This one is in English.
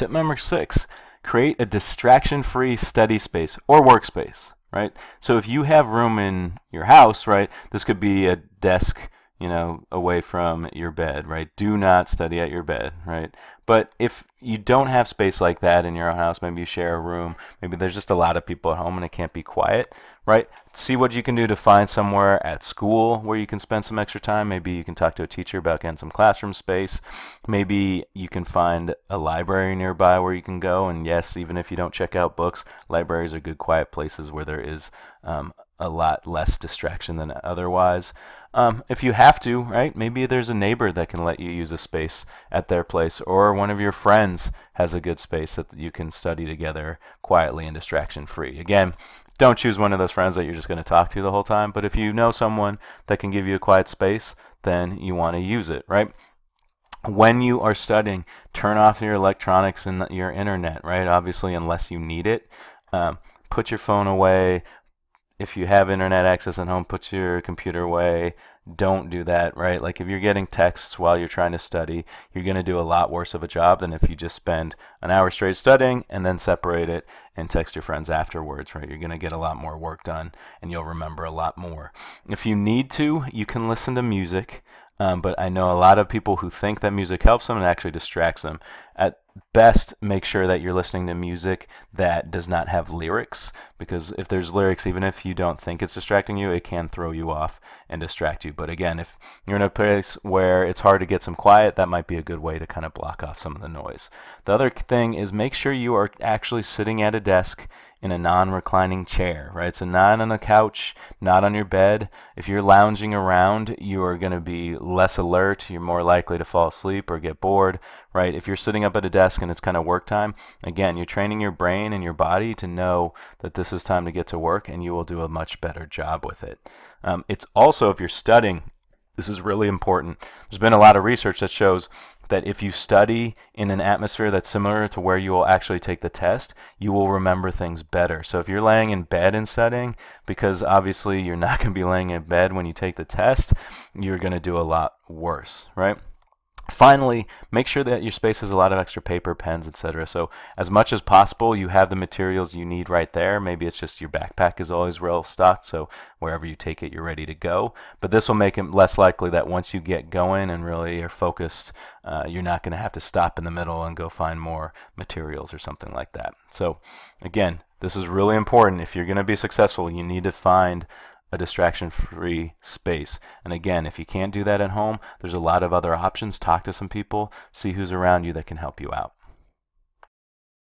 Tip number 6, create a distraction-free study space or workspace, right? So if you have room in your house, right, this could be a desk, away from your bed, right? Do not study at your bed, right? But if you don't have space like that in your own house, maybe you share a room, maybe there's just a lot of people at home and it can't be quiet, right? See what you can do to find somewhere at school where you can spend some extra time. Maybe you can talk to a teacher about getting some classroom space. Maybe you can find a library nearby where you can go. And yes, even if you don't check out books, libraries are good quiet places where there is a lot less distraction than otherwise. If you have to, right, maybe there's a neighbor that can let you use a space at their place, or one of your friends has a good space that you can study together quietly and distraction free. Again, don't choose one of those friends that you're just going to talk to the whole time, but if you know someone that can give you a quiet space, then you want to use it, right? When you are studying, turn off your electronics and your internet, right? Obviously, unless you need it. Put your phone away. If you have internet access at home, put your computer away. Don't do that, right? Like if you're getting texts while you're trying to study, you're going to do a lot worse of a job than if you just spend an hour straight studying and then separate it and text your friends afterwards, right? You're going to get a lot more work done and you'll remember a lot more. If you need to, you can listen to music. But I know a lot of people who think that music helps them and actually distracts them. At best, make sure that you're listening to music that does not have lyrics, because if there's lyrics, even if you don't think it's distracting you, it can throw you off and distract you. But again, if you're in a place where it's hard to get some quiet, that might be a good way to kind of block off some of the noise. The other thing is make sure you are actually sitting at a desk in a non-reclining chair, right? So not on a couch, not on your bed. If you're lounging around, you are going to be less alert. You're more likely to fall asleep or get bored, right? If you're sitting up at a desk and it's kind of work time, again, you're training your brain and your body to know that this is time to get to work, and you will do a much better job with it. It's also, if you're studying, this is really important. There's been a lot of research that shows that if you study in an atmosphere that's similar to where you will actually take the test, you will remember things better. So if you're laying in bed and studying, because obviously you're not going to be laying in bed when you take the test, you're going to do a lot worse, right? Finally, make sure that your space has a lot of extra paper, pens, etc. So as much as possible, you have the materials you need right there. Maybe it's just your backpack is always well stocked, so wherever you take it, you're ready to go. But this will make it less likely that once you get going and really are focused, you're not going to have to stop in the middle and go find more materials or something like that. So again, this is really important. If you're going to be successful, you need to find a distraction-free space. And again, if you can't do that at home, there's a lot of other options. Talk to some people, see who's around you that can help you out.